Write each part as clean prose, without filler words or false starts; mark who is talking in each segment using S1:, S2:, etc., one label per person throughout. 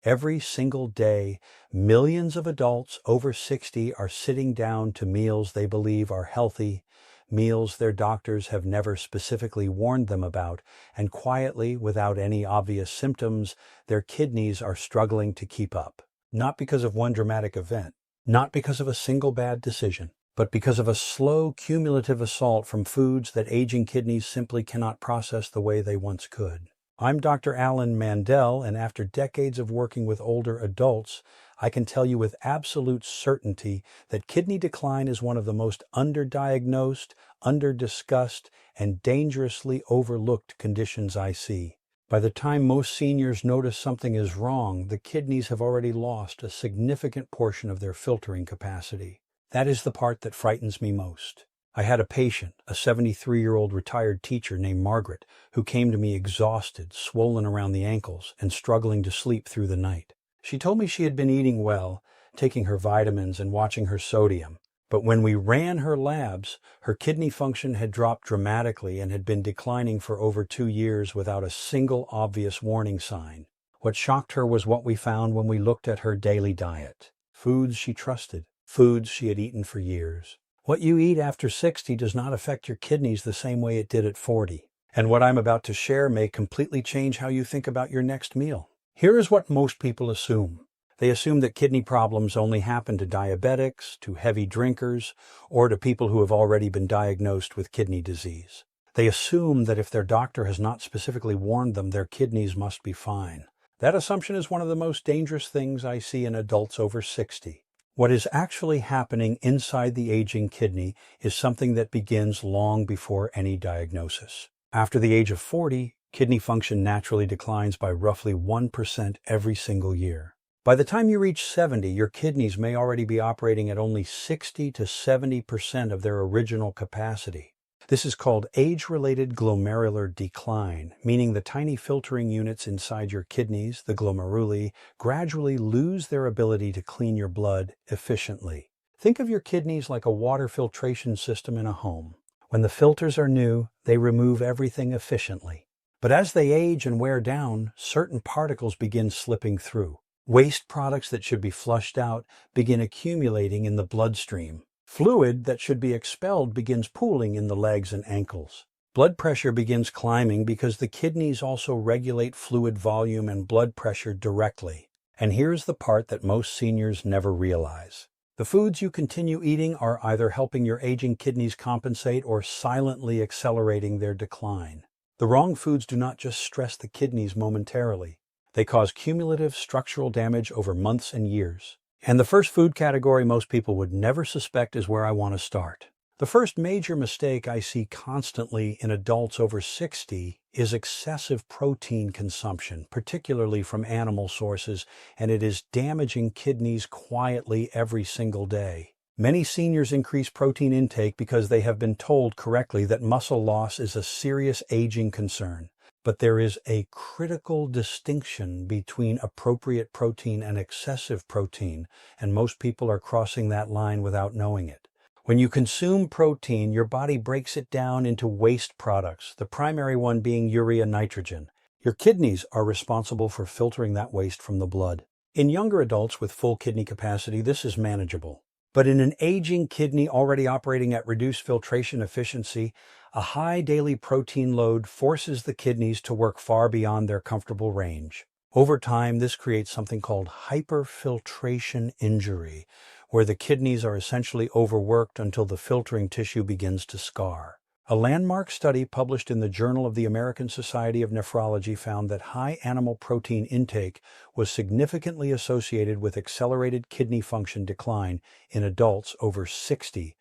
S1: Every single day, millions of adults over 60 are sitting down to meals they believe are healthy, meals their doctors have never specifically warned them about, and quietly, without any obvious symptoms, their kidneys are struggling to keep up. Not because of one dramatic event, not because of a single bad decision, but because of a slow, cumulative assault from foods that aging kidneys simply cannot process the way they once could. I'm Dr. Alan Mandell, and after decades of working with older adults, I can tell you with absolute certainty that kidney decline is one of the most underdiagnosed, underdiscussed, and dangerously overlooked conditions I see. By the time most seniors notice something is wrong, the kidneys have already lost a significant portion of their filtering capacity. That is the part that frightens me most. I had a patient, a 73-year-old retired teacher named Margaret, who came to me exhausted, swollen around the ankles, and struggling to sleep through the night. She told me she had been eating well, taking her vitamins and watching her sodium. But when we ran her labs, her kidney function had dropped dramatically and had been declining for over 2 years without a single obvious warning sign. What shocked her was what we found when we looked at her daily diet. Foods she trusted, foods she had eaten for years. What you eat after 60 does not affect your kidneys the same way it did at 40. And what I'm about to share may completely change how you think about your next meal. Here is what most people assume. They assume that kidney problems only happen to diabetics, to heavy drinkers, or to people who have already been diagnosed with kidney disease. They assume that if their doctor has not specifically warned them, their kidneys must be fine. That assumption is one of the most dangerous things I see in adults over 60. What is actually happening inside the aging kidney is something that begins long before any diagnosis. After the age of 40, kidney function naturally declines by roughly 1% every single year. By the time you reach 70, your kidneys may already be operating at only 60 to 70% of their original capacity. This is called age-related glomerular decline, meaning the tiny filtering units inside your kidneys, the glomeruli, gradually lose their ability to clean your blood efficiently. Think of your kidneys like a water filtration system in a home. When the filters are new, they remove everything efficiently. But as they age and wear down, certain particles begin slipping through. Waste products that should be flushed out begin accumulating in the bloodstream. Fluid that should be expelled begins pooling in the legs and ankles. Blood pressure begins climbing because the kidneys also regulate fluid volume and blood pressure directly. And here's the part that most seniors never realize. The foods you continue eating are either helping your aging kidneys compensate or silently accelerating their decline. The wrong foods do not just stress the kidneys momentarily. They cause cumulative structural damage over months and years. And the first food category most people would never suspect is where I want to start. The first major mistake I see constantly in adults over 60 is excessive protein consumption, particularly from animal sources, and it is damaging kidneys quietly every single day. Many seniors increase protein intake because they have been told correctly that muscle loss is a serious aging concern. But there is a critical distinction between appropriate protein and excessive protein, and most people are crossing that line without knowing it. When you consume protein, your body breaks it down into waste products, the primary one being urea nitrogen. Your kidneys are responsible for filtering that waste from the blood. In younger adults with full kidney capacity, this is manageable. But in an aging kidney already operating at reduced filtration efficiency, a high daily protein load forces the kidneys to work far beyond their comfortable range. Over time, this creates something called hyperfiltration injury, where the kidneys are essentially overworked until the filtering tissue begins to scar. A landmark study published in the Journal of the American Society of Nephrology found that high animal protein intake was significantly associated with accelerated kidney function decline in adults over 60,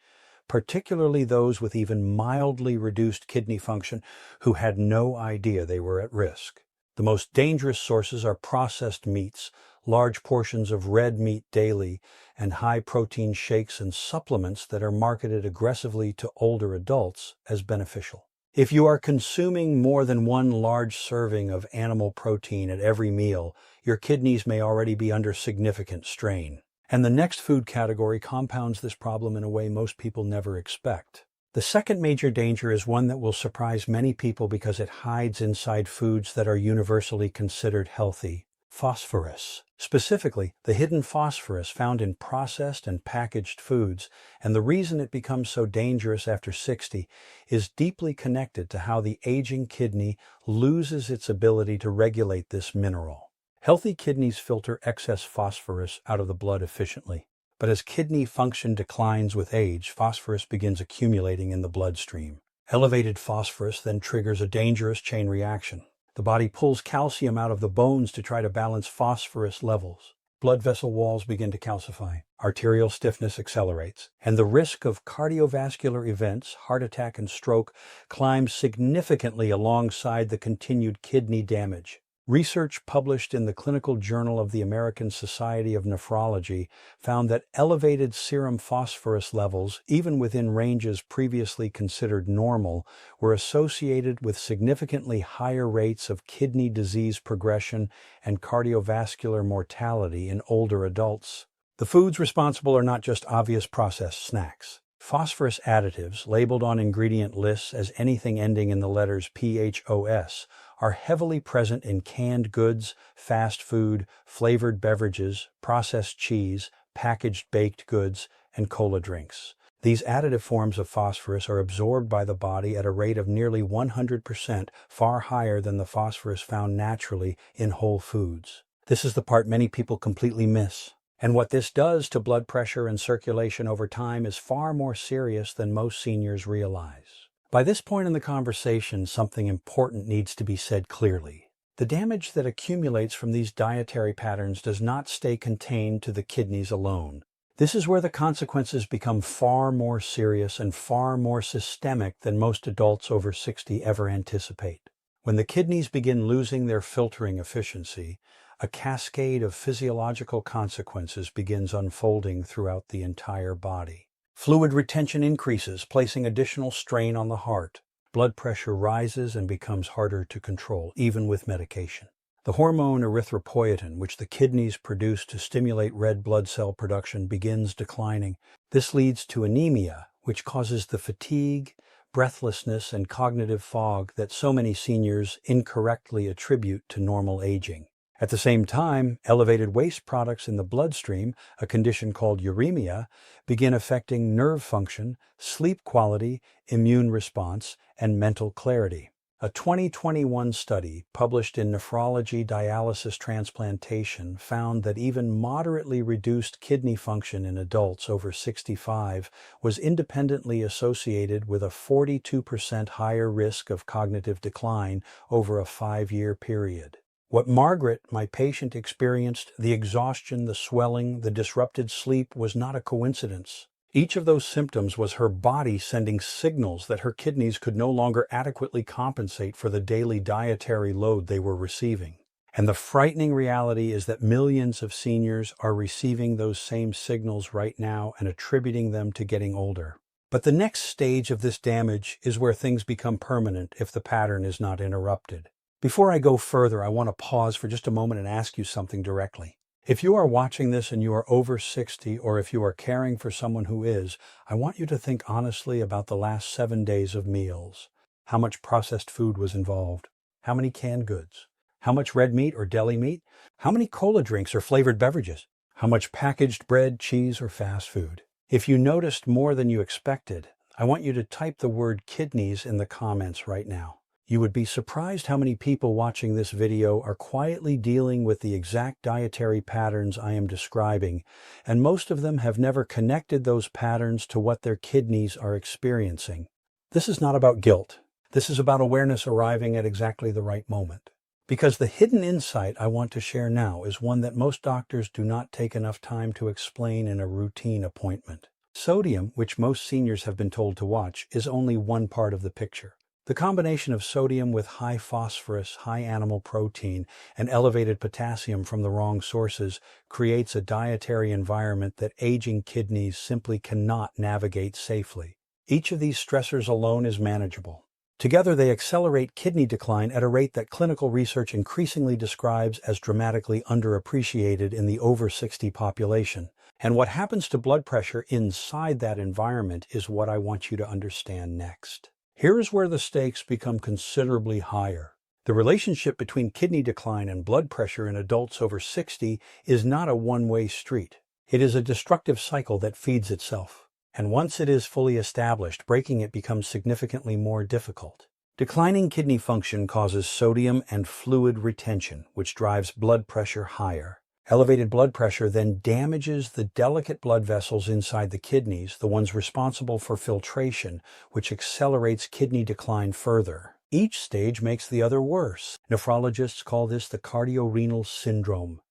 S1: particularly those with even mildly reduced kidney function who had no idea they were at risk. The most dangerous sources are processed meats, large portions of red meat daily, and high-protein shakes and supplements that are marketed aggressively to older adults as beneficial. If you are consuming more than one large serving of animal protein at every meal, your kidneys may already be under significant strain. And the next food category compounds this problem in a way most people never expect. The second major danger is one that will surprise many people because it hides inside foods that are universally considered healthy. Phosphorus. Specifically, the hidden phosphorus found in processed and packaged foods, and the reason it becomes so dangerous after 60 is deeply connected to how the aging kidney loses its ability to regulate this mineral. Healthy kidneys filter excess phosphorus out of the blood efficiently, but as kidney function declines with age, phosphorus begins accumulating in the bloodstream. Elevated phosphorus then triggers a dangerous chain reaction. The body pulls calcium out of the bones to try to balance phosphorus levels. Blood vessel walls begin to calcify, arterial stiffness accelerates, and the risk of cardiovascular events, heart attack and stroke, climbs significantly alongside the continued kidney damage. Research published in the Clinical Journal of the American Society of Nephrology found that elevated serum phosphorus levels, even within ranges previously considered normal, were associated with significantly higher rates of kidney disease progression and cardiovascular mortality in older adults. The foods responsible are not just obvious processed snacks. Phosphorus additives, labeled on ingredient lists as anything ending in the letters PHOS, are heavily present in canned goods, fast food, flavored beverages, processed cheese, packaged baked goods, and cola drinks. These additive forms of phosphorus are absorbed by the body at a rate of nearly 100%, far higher than the phosphorus found naturally in whole foods. This is the part many people completely miss. And what this does to blood pressure and circulation over time is far more serious than most seniors realize. By this point in the conversation, something important needs to be said clearly. The damage that accumulates from these dietary patterns does not stay contained to the kidneys alone. This is where the consequences become far more serious and far more systemic than most adults over 60 ever anticipate. When the kidneys begin losing their filtering efficiency, a cascade of physiological consequences begins unfolding throughout the entire body. Fluid retention increases, placing additional strain on the heart. Blood pressure rises and becomes harder to control, even with medication. The hormone erythropoietin, which the kidneys produce to stimulate red blood cell production, begins declining. This leads to anemia, which causes the fatigue, breathlessness, and cognitive fog that so many seniors incorrectly attribute to normal aging. At the same time, elevated waste products in the bloodstream, a condition called uremia, begin affecting nerve function, sleep quality, immune response, and mental clarity. A 2021 study published in Nephrology Dialysis Transplantation found that even moderately reduced kidney function in adults over 65 was independently associated with a 42% higher risk of cognitive decline over a 5-year period. What Margaret, my patient, experienced, the exhaustion, the swelling, the disrupted sleep, was not a coincidence. Each of those symptoms was her body sending signals that her kidneys could no longer adequately compensate for the daily dietary load they were receiving. And the frightening reality is that millions of seniors are receiving those same signals right now and attributing them to getting older. But the next stage of this damage is where things become permanent if the pattern is not interrupted. Before I go further, I want to pause for just a moment and ask you something directly. If you are watching this and you are over 60, or if you are caring for someone who is, I want you to think honestly about the last 7 days of meals. How much processed food was involved? How many canned goods? How much red meat or deli meat? How many cola drinks or flavored beverages? How much packaged bread, cheese, or fast food? If you noticed more than you expected, I want you to type the word kidneys in the comments right now. You would be surprised how many people watching this video are quietly dealing with the exact dietary patterns I am describing, and most of them have never connected those patterns to what their kidneys are experiencing. This is not about guilt. This is about awareness arriving at exactly the right moment. Because the hidden insight I want to share now is one that most doctors do not take enough time to explain in a routine appointment. Sodium, which most seniors have been told to watch, is only one part of the picture. The combination of sodium with high phosphorus, high animal protein, and elevated potassium from the wrong sources creates a dietary environment that aging kidneys simply cannot navigate safely. Each of these stressors alone is manageable. Together, they accelerate kidney decline at a rate that clinical research increasingly describes as dramatically underappreciated in the over 60 population. And what happens to blood pressure inside that environment is what I want you to understand next. Here is where the stakes become considerably higher. The relationship between kidney decline and blood pressure in adults over 60 is not a one-way street. It is a destructive cycle that feeds itself. And once it is fully established, breaking it becomes significantly more difficult. Declining kidney function causes sodium and fluid retention, which drives blood pressure higher. Elevated blood pressure then damages the delicate blood vessels inside the kidneys, the ones responsible for filtration, which accelerates kidney decline further. Each stage makes the other worse. Nephrologists call this the cardiorenal syndrome,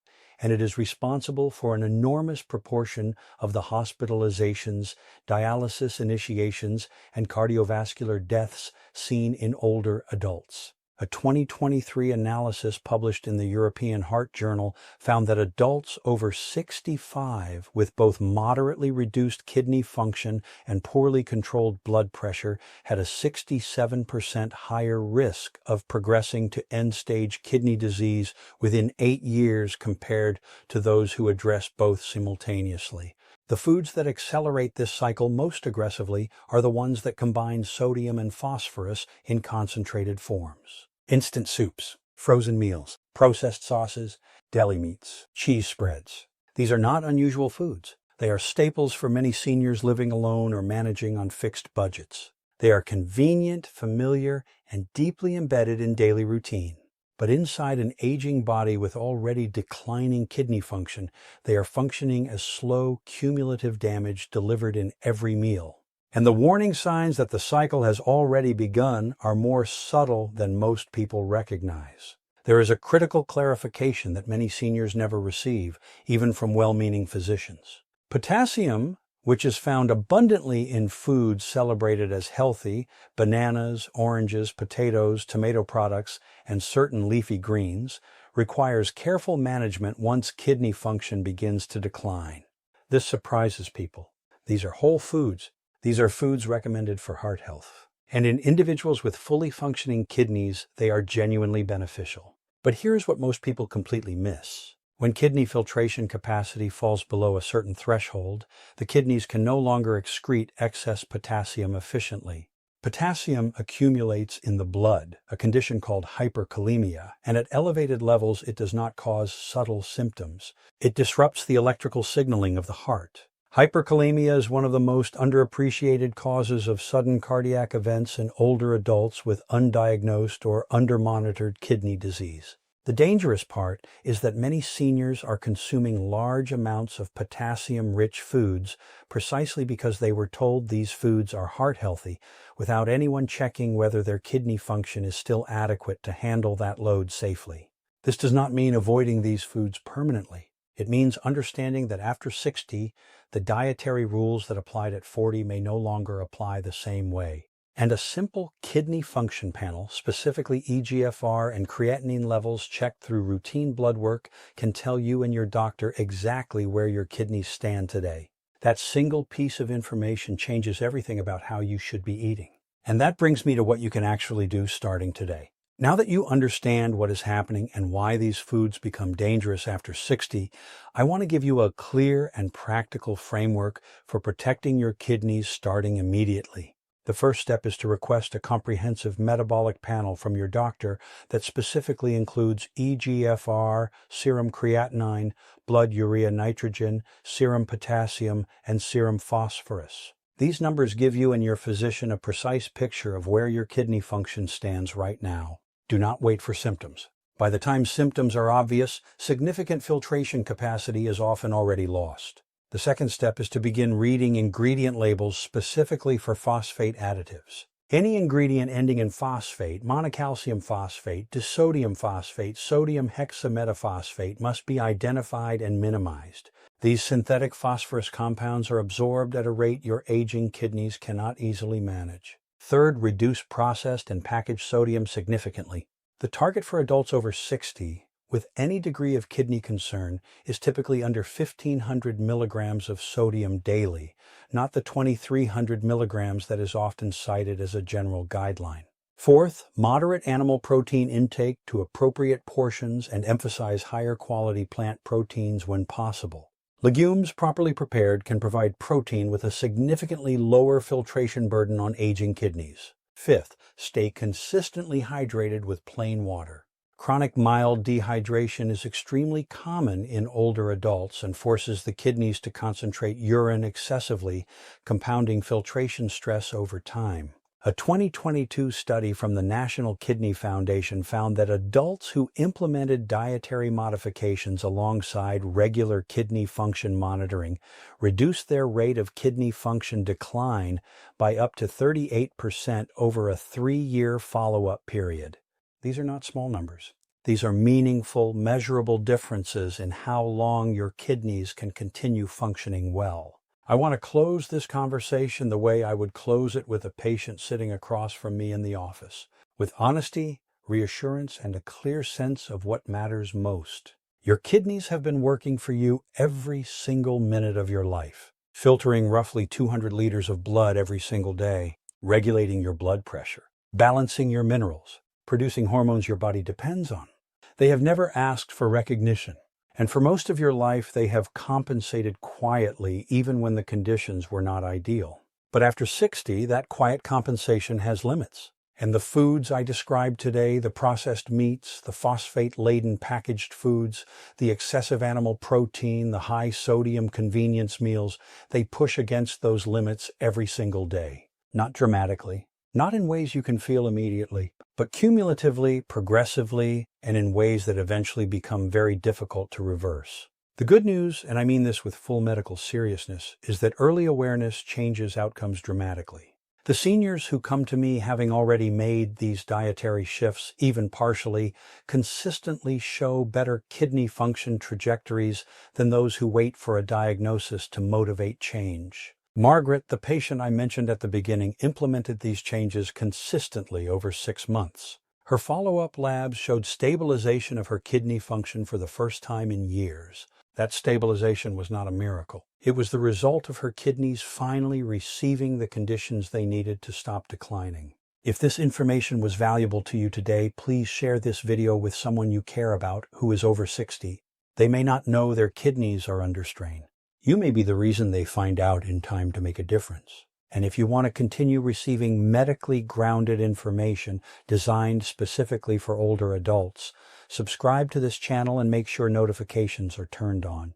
S1: and it is responsible for an enormous proportion of the hospitalizations, dialysis initiations, and cardiovascular deaths seen in older adults. A 2023 analysis published in the European Heart Journal found that adults over 65 with both moderately reduced kidney function and poorly controlled blood pressure had a 67% higher risk of progressing to end-stage kidney disease within 8 years compared to those who addressed both simultaneously. The foods that accelerate this cycle most aggressively are the ones that combine sodium and phosphorus in concentrated forms. Instant soups, frozen meals, processed sauces, deli meats, cheese spreads. These are not unusual foods. They are staples for many seniors living alone or managing on fixed budgets. They are convenient, familiar, and deeply embedded in daily routine. But inside an aging body with already declining kidney function, they are functioning as slow, cumulative damage delivered in every meal. And the warning signs that the cycle has already begun are more subtle than most people recognize. There is a critical clarification that many seniors never receive, even from well-meaning physicians. Potassium, which is found abundantly in foods celebrated as healthy, bananas, oranges, potatoes, tomato products, and certain leafy greens, requires careful management once kidney function begins to decline. This surprises people. These are whole foods. These are foods recommended for heart health. And in individuals with fully functioning kidneys, they are genuinely beneficial. But here's what most people completely miss. When kidney filtration capacity falls below a certain threshold, the kidneys can no longer excrete excess potassium efficiently. Potassium accumulates in the blood, a condition called hyperkalemia, and at elevated levels it does not cause subtle symptoms. It disrupts the electrical signaling of the heart. Hyperkalemia is one of the most underappreciated causes of sudden cardiac events in older adults with undiagnosed or undermonitored kidney disease. The dangerous part is that many seniors are consuming large amounts of potassium-rich foods precisely because they were told these foods are heart healthy, without anyone checking whether their kidney function is still adequate to handle that load safely. This does not mean avoiding these foods permanently. It means understanding that after 60, the dietary rules that applied at 40 may no longer apply the same way. And a simple kidney function panel, specifically eGFR and creatinine levels checked through routine blood work, can tell you and your doctor exactly where your kidneys stand today. That single piece of information changes everything about how you should be eating. And that brings me to what you can actually do starting today. Now that you understand what is happening and why these foods become dangerous after 60, I want to give you a clear and practical framework for protecting your kidneys starting immediately. The first step is to request a comprehensive metabolic panel from your doctor that specifically includes eGFR, serum creatinine, blood urea nitrogen, serum potassium, and serum phosphorus. These numbers give you and your physician a precise picture of where your kidney function stands right now. Do not wait for symptoms. By the time symptoms are obvious, significant filtration capacity is often already lost. The second step is to begin reading ingredient labels specifically for phosphate additives. Any ingredient ending in phosphate, monocalcium phosphate, disodium phosphate, sodium hexametaphosphate must be identified and minimized. These synthetic phosphorus compounds are absorbed at a rate your aging kidneys cannot easily manage. Third, reduce processed and packaged sodium significantly. The target for adults over 60 with any degree of kidney concern is typically under 1,500 milligrams of sodium daily, not the 2,300 milligrams that is often cited as a general guideline. Fourth, moderate animal protein intake to appropriate portions and emphasize higher quality plant proteins when possible. Legumes properly prepared can provide protein with a significantly lower filtration burden on aging kidneys. Fifth, stay consistently hydrated with plain water. Chronic mild dehydration is extremely common in older adults and forces the kidneys to concentrate urine excessively, compounding filtration stress over time. A 2022 study from the National Kidney Foundation found that adults who implemented dietary modifications alongside regular kidney function monitoring reduced their rate of kidney function decline by up to 38% over a 3-year follow-up period. These are not small numbers. These are meaningful, measurable differences in how long your kidneys can continue functioning well. I want to close this conversation the way I would close it with a patient sitting across from me in the office, with honesty, reassurance, and a clear sense of what matters most. Your kidneys have been working for you every single minute of your life, filtering roughly 200 liters of blood every single day, regulating your blood pressure, balancing your minerals, producing hormones your body depends on. They have never asked for recognition. And for most of your life, they have compensated quietly even when the conditions were not ideal. But after 60, that quiet compensation has limits. And the foods I described today, the processed meats, the phosphate-laden packaged foods, the excessive animal protein, the high-sodium convenience meals, they push against those limits every single day. Not dramatically, not in ways you can feel immediately, but cumulatively, progressively, and in ways that eventually become very difficult to reverse. The good news, and I mean this with full medical seriousness, is that early awareness changes outcomes dramatically. The seniors who come to me having already made these dietary shifts, even partially, consistently show better kidney function trajectories than those who wait for a diagnosis to motivate change. Margaret, the patient I mentioned at the beginning, implemented these changes consistently over 6 months. Her follow-up labs showed stabilization of her kidney function for the first time in years. That stabilization was not a miracle. It was the result of her kidneys finally receiving the conditions they needed to stop declining. If this information was valuable to you today, please share this video with someone you care about who is over 60. They may not know their kidneys are under strain. You may be the reason they find out in time to make a difference. And if you want to continue receiving medically grounded information designed specifically for older adults, subscribe to this channel and make sure notifications are turned on.